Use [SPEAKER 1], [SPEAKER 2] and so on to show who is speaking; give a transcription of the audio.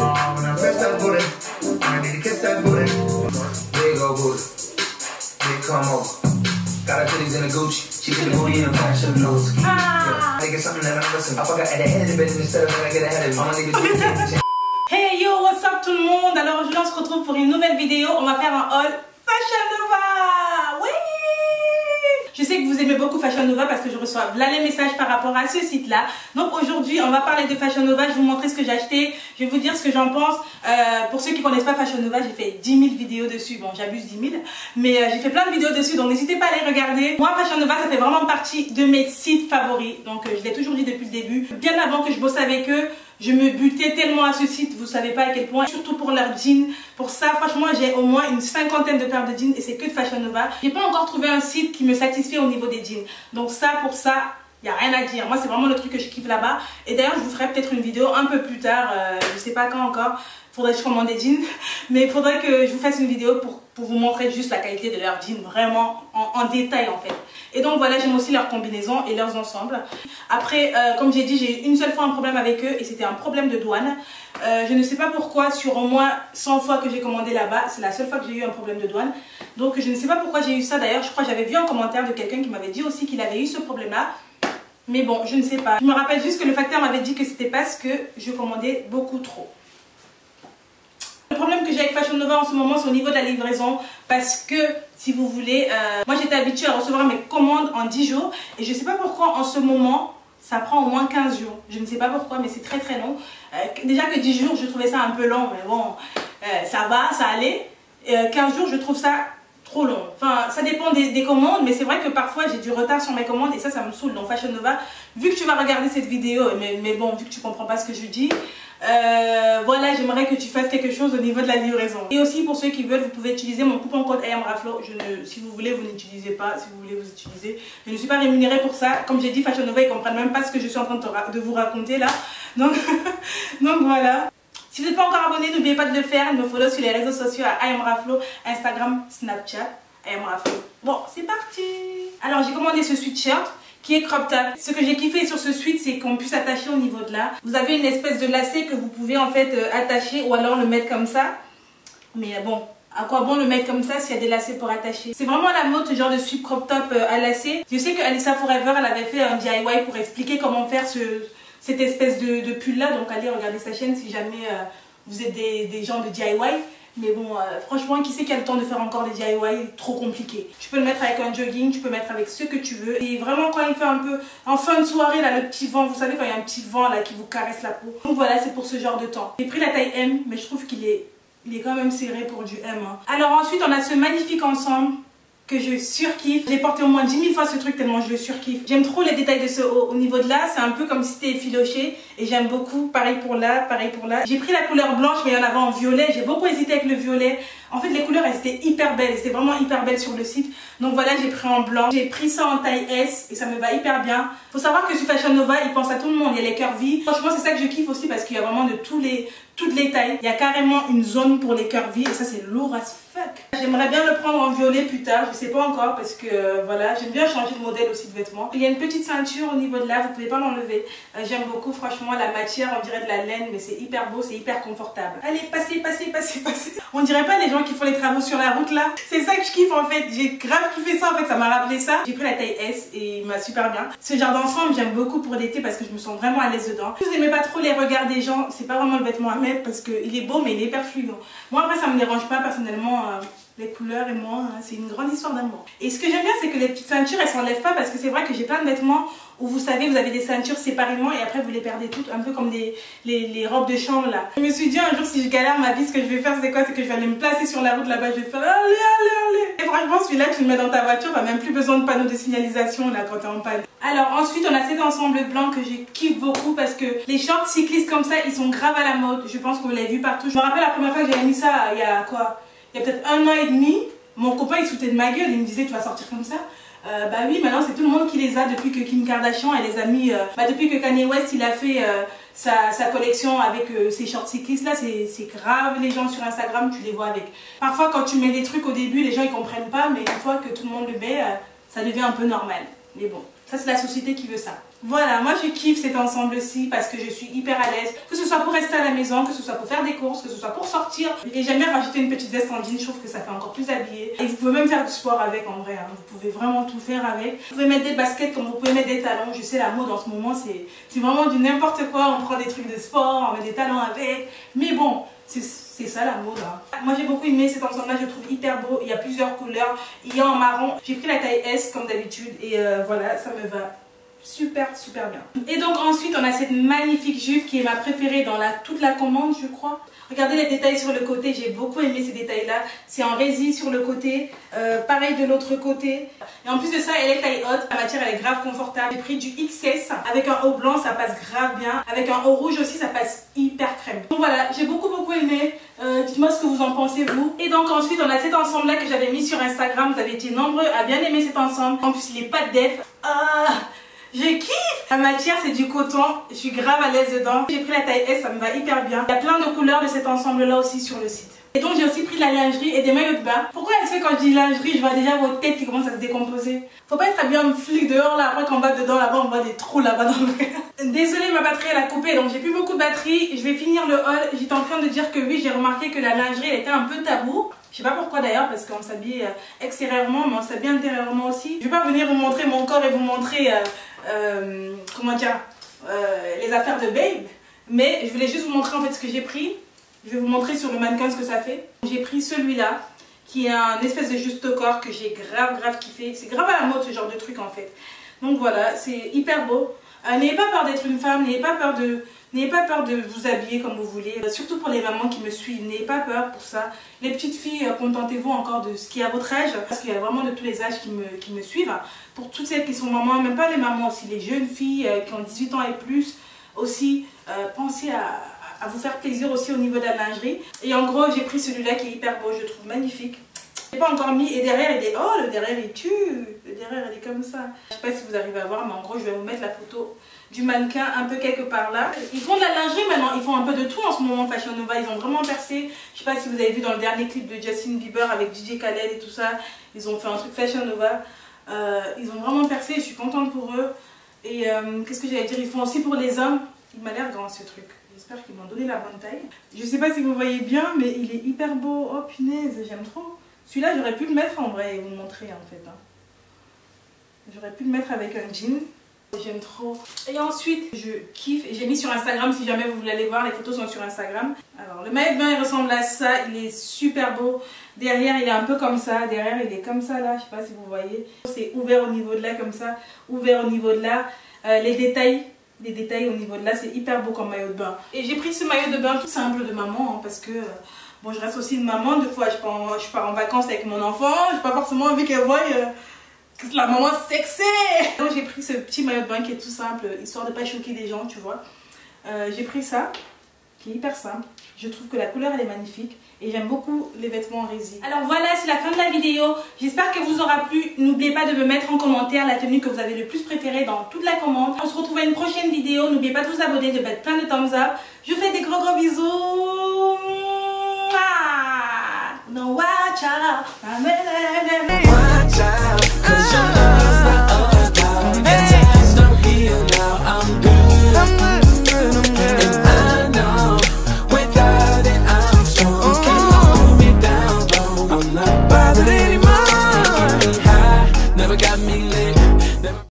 [SPEAKER 1] When I press that booty, I need to kiss that booty. Big old booty, big come over. Got her titties in a Gucci, she get the booty in a fashion nose. Yeah, I get something that I'm missing. I forgot at the head of the business instead of when I get ahead of it. I'm gonna leave it.
[SPEAKER 2] Hey yo, what's up tout le monde? Alors aujourd'hui on se retrouve pour une nouvelle vidéo. On va faire un haul Fashion Nova. Oui! Je sais que vous aimez beaucoup Fashion Nova parce que je reçois là les messages par rapport à ce site là. Donc aujourd'hui on va parler de Fashion Nova. Je vais vous montrer ce que j'ai acheté. Je vais vous dire ce que j'en pense. Pour ceux qui ne connaissent pas Fashion Nova, j'ai fait 10 000 vidéos dessus. Bon, j'abuse 10 000, mais j'ai fait plein de vidéos dessus, donc n'hésitez pas à les regarder. Moi Fashion Nova ça fait vraiment partie de mes sites favoris. Donc je l'ai toujours dit depuis le début. Bien avant que je bosse avec eux, je me butais tellement à ce site, vous savez pas à quel point, surtout pour leurs jeans. Pour ça, franchement, j'ai au moins une cinquantaine de paires de jeans et c'est que de Fashion Nova. J'ai pas encore trouvé un site qui me satisfait au niveau des jeans. Donc ça, pour ça, il n'y a rien à dire. Moi, c'est vraiment le truc que je kiffe là-bas. Et d'ailleurs, je vous ferai peut-être une vidéo un peu plus tard, je sais pas quand encore. Faudrait que je commande des jeans, mais il faudrait que je vous fasse une vidéo pour vous montrer juste la qualité de leurs jeans, vraiment en détail en fait. Et donc voilà, j'aime aussi leurs combinaisons et leurs ensembles. Après, comme j'ai dit, j'ai eu une seule fois un problème avec eux et c'était un problème de douane. Je ne sais pas pourquoi, sur au moins 100 fois que j'ai commandé là-bas, c'est la seule fois que j'ai eu un problème de douane. Donc je ne sais pas pourquoi j'ai eu ça. D'ailleurs, je crois que j'avais vu un commentaire de quelqu'un qui m'avait dit aussi qu'il avait eu ce problème-là. Mais bon, je ne sais pas. Je me rappelle juste que le facteur m'avait dit que c'était parce que je commandais beaucoup trop. Le problème que j'ai avec Fashion Nova en ce moment, c'est au niveau de la livraison. Parce que, si vous voulez, moi j'étais habituée à recevoir mes commandes en 10 jours. Et je ne sais pas pourquoi en ce moment, ça prend au moins 15 jours. Je ne sais pas pourquoi, mais c'est très très long. Déjà que 10 jours, je trouvais ça un peu long. Mais bon, ça va, ça allait. 15 jours, je trouve ça trop long. Enfin, ça dépend des commandes. Mais c'est vrai que parfois, j'ai du retard sur mes commandes. Et ça me saoule. Donc Fashion Nova, vu que tu vas regarder cette vidéo, mais bon, vu que tu ne comprends pas ce que je dis... voilà, j'aimerais que tu fasses quelque chose au niveau de la livraison. Et aussi pour ceux qui veulent, vous pouvez utiliser mon coupon code IamRaflo. Si vous voulez, vous n'utilisez pas. Si vous voulez, vous utilisez. Je ne suis pas rémunérée pour ça. Comme j'ai dit, Fashion Nova, ils ne comprennent même pas ce que je suis en train de vous raconter là. Donc, donc voilà. Si vous n'êtes pas encore abonné, n'oubliez pas de le faire. Me follow sur les réseaux sociaux à IamRaflo, Instagram, Snapchat, IamRaflo. Bon, c'est parti. Alors, j'ai commandé ce sweatshirt qui est crop top. Ce que j'ai kiffé sur ce sweat, c'est qu'on puisse attacher au niveau de là. Vous avez une espèce de lacet que vous pouvez en fait attacher ou alors le mettre comme ça. Mais bon, à quoi bon le mettre comme ça s'il y a des lacets pour attacher? C'est vraiment à la mode ce genre de sweat crop top à lacets. Je sais que Alissa Forever, elle avait fait un DIY pour expliquer comment faire cette espèce de pull là. Donc allez regarder sa chaîne si jamais vous êtes des gens de DIY. Mais bon, franchement, qui sait qui a le temps de faire encore des DIY trop compliqués. Tu peux le mettre avec un jogging, tu peux le mettre avec ce que tu veux. Et vraiment, quand il fait un peu, en fin de soirée, là, le petit vent, vous savez, quand il y a un petit vent là qui vous caresse la peau. Donc voilà, c'est pour ce genre de temps. J'ai pris la taille M, mais je trouve qu'il est quand même serré pour du M. Hein. Alors ensuite, on a ce magnifique ensemble que je surkiffe. J'ai porté au moins 10 000 fois ce truc tellement je le surkiffe. J'aime trop les détails de ce haut. Au niveau de là, c'est un peu comme si c'était effiloché. Et j'aime beaucoup. Pareil pour là, pareil pour là. J'ai pris la couleur blanche, mais il y en avait en violet. J'ai beaucoup hésité avec le violet. En fait, les couleurs, elles étaient hyper belles. C'était vraiment hyper belle sur le site. Donc voilà, j'ai pris en blanc. J'ai pris ça en taille S et ça me va hyper bien. Faut savoir que sur Fashion Nova, ils pensent à tout le monde. Il y a les curvy. Franchement, c'est ça que je kiffe aussi parce qu'il y a vraiment de toutes les tailles. Il y a carrément une zone pour les curvy et ça, c'est lourd as fuck. J'aimerais bien le prendre en violet plus tard. Je sais pas encore parce que voilà, j'aime bien changer de modèle aussi de vêtements. Il y a une petite ceinture au niveau de là. Vous pouvez pas l'enlever. J'aime beaucoup, franchement, la matière. On dirait de la laine, mais c'est hyper beau, c'est hyper confortable. Allez, passez. On dirait pas les gens qui font les travaux sur la route là. C'est ça que je kiffe en fait. J'ai grave kiffé ça en fait. Ça m'a rappelé ça. J'ai pris la taille S et il m'a super bien. Ce genre d'ensemble, j'aime beaucoup pour l'été parce que je me sens vraiment à l'aise dedans. Si vous aimez pas trop les regards des gens, c'est pas vraiment le vêtement à mettre parce qu'il est beau mais il est hyper fluide. Moi après ça me dérange pas personnellement. Les couleurs et moi, c'est une grande histoire d'amour. Et ce que j'aime bien, c'est que les petites ceintures, elles s'enlèvent pas parce que c'est vrai que j'ai plein de vêtements où vous savez, vous avez des ceintures séparément et après vous les perdez toutes, un peu comme les robes de chambre là. Je me suis dit un jour, si je galère ma vie, ce que je vais faire, c'est quoi? C'est que je vais aller me placer sur la route là-bas, je vais faire allez. Et franchement, celui-là, tu le mets dans ta voiture, t'as même plus besoin de panneaux de signalisation là quand t'es en panne. Alors ensuite, on a cet ensemble blanc que je kiffe beaucoup parce que les shorts cyclistes comme ça, ils sont grave à la mode. Je pense que vous l'avez vu partout. Je me rappelle la première fois que j'avais mis ça, il y a quoi? Il y a peut-être 1 an et demi, mon copain il se foutait de ma gueule, il me disait tu vas sortir comme ça. Bah oui, maintenant c'est tout le monde qui les a depuis que Kim Kardashian elle les a mis, depuis que Kanye West il a fait sa collection avec ses shorts cyclistes là, c'est grave les gens sur Instagram tu les vois avec. Parfois quand tu mets des trucs au début les gens ils comprennent pas mais une fois que tout le monde le met, ça devient un peu normal. Mais bon, ça c'est la société qui veut ça. Voilà, moi je kiffe cet ensemble-ci parce que je suis hyper à l'aise. Que ce soit pour rester à la maison, que ce soit pour faire des courses, que ce soit pour sortir. Et j'aime bien rajouter une petite veste en jean, je trouve que ça fait encore plus habillé. Et vous pouvez même faire du sport avec en vrai, hein. Vous pouvez vraiment tout faire avec. Vous pouvez mettre des baskets comme vous pouvez mettre des talons. Je sais, la mode en ce moment, c'est vraiment du n'importe quoi. On prend des trucs de sport, on met des talons avec. Mais bon, c'est ça la mode, hein. Moi j'ai beaucoup aimé cet ensemble là, je le trouve hyper beau. Il y a plusieurs couleurs, il y a en marron. J'ai pris la taille S comme d'habitude et voilà, ça me va super bien. Et donc ensuite on a cette magnifique jupe qui est ma préférée dans toute la commande, je crois. Regardez les détails sur le côté, j'ai beaucoup aimé ces détails là. C'est en résille sur le côté, pareil de l'autre côté. Et en plus de ça, elle est taille haute, la matière elle est grave confortable. J'ai pris du XS, avec un haut blanc ça passe grave bien, avec un haut rouge aussi ça passe hyper crème. Donc voilà, j'ai beaucoup aimé. Dites-moi ce que vous en pensez vous. Et donc ensuite on a cet ensemble là que j'avais mis sur Instagram. Vous avez été nombreux à bien aimer cet ensemble. En plus il est pas de def. Je kiffe! La matière c'est du coton, je suis grave à l'aise dedans. J'ai pris la taille S, ça me va hyper bien. Il y a plein de couleurs de cet ensemble là aussi sur le site. Et donc j'ai aussi pris de la lingerie et des maillots de bain. Pourquoi est-ce que quand je dis lingerie, je vois déjà vos têtes qui commencent à se décomposer? Faut pas être habillé en flic dehors là, après qu'on va dedans là-bas, on voit des trous là-bas dans le... Désolée, ma batterie elle a coupé donc j'ai plus beaucoup de batterie. Je vais finir le haul. J'étais en train de dire que oui, j'ai remarqué que la lingerie elle était un peu tabou. Je sais pas pourquoi d'ailleurs, parce qu'on s'habille extérieurement, mais on s'habille intérieurement aussi. Je vais pas venir vous montrer mon corps et vous montrer, comment dire, les affaires de babe. Mais je voulais juste vous montrer en fait ce que j'ai pris. Je vais vous montrer sur le mannequin ce que ça fait. J'ai pris celui-là, qui est un espèce de juste corps que j'ai grave kiffé. C'est grave à la mode ce genre de truc en fait. Donc voilà, c'est hyper beau. N'ayez pas peur d'être une femme, n'ayez pas peur de vous habiller comme vous voulez. Surtout pour les mamans qui me suivent, n'ayez pas peur pour ça. Les petites filles, contentez-vous encore de ce qui est à votre âge. Parce qu'il y a vraiment de tous les âges qui me suivent. Pour toutes celles qui sont mamans, même pas les mamans aussi, les jeunes filles qui ont 18 ans et plus. Aussi, pensez à vous faire plaisir aussi au niveau de la lingerie. Et en gros, j'ai pris celui-là qui est hyper beau, je le trouve magnifique. Je l'ai pas encore mis et derrière il est... Oh, le derrière il tue. Le derrière il est comme ça. Je sais pas si vous arrivez à voir, mais en gros je vais vous mettre la photo du mannequin un peu quelque part là. Ils font de la lingerie maintenant, ils font un peu de tout en ce moment Fashion Nova. Ils ont vraiment percé. Je sais pas si vous avez vu dans le dernier clip de Justin Bieber avec DJ Khaled et tout ça. Ils ont fait un truc Fashion Nova. Ils ont vraiment percé, je suis contente pour eux. Et qu'est-ce que j'allais dire, ils font aussi pour les hommes. Il m'a l'air grand ce truc. J'espère qu'ils m'ont donné la bonne taille. Je sais pas si vous voyez bien, mais il est hyper beau. Oh punaise, j'aime trop. Celui-là, j'aurais pu le mettre en vrai et vous le montrer en fait. Hein. J'aurais pu le mettre avec un jean. J'aime trop. Et ensuite, je kiffe. Et j'ai mis sur Instagram, si jamais vous voulez aller voir, les photos sont sur Instagram. Alors, le maillot de bain, il ressemble à ça. Il est super beau. Derrière, il est un peu comme ça. Derrière, il est comme ça là. Je sais pas si vous voyez. C'est ouvert au niveau de là, comme ça. Ouvert au niveau de là. Les détails au niveau de là, c'est hyper beau comme maillot de bain. Et j'ai pris ce maillot de bain tout simple de maman, hein, parce que bon, je reste aussi une maman. Des fois, je pars en vacances avec mon enfant. Je n'ai pas forcément envie qu'elle voie que la maman sexy. Donc j'ai pris ce petit maillot de bain qui est tout simple, histoire de pas choquer des gens, tu vois. J'ai pris ça, qui est hyper simple. Je trouve que la couleur elle est magnifique. Et j'aime beaucoup les vêtements en résine. Alors voilà, c'est la fin de la vidéo. J'espère qu'elle vous aura plu. N'oubliez pas de me mettre en commentaire la tenue que vous avez le plus préférée dans toute la commande. On se retrouve à une prochaine vidéo. N'oubliez pas de vous abonner, de mettre plein de thumbs up. Je vous fais des gros bisous. No, watch out.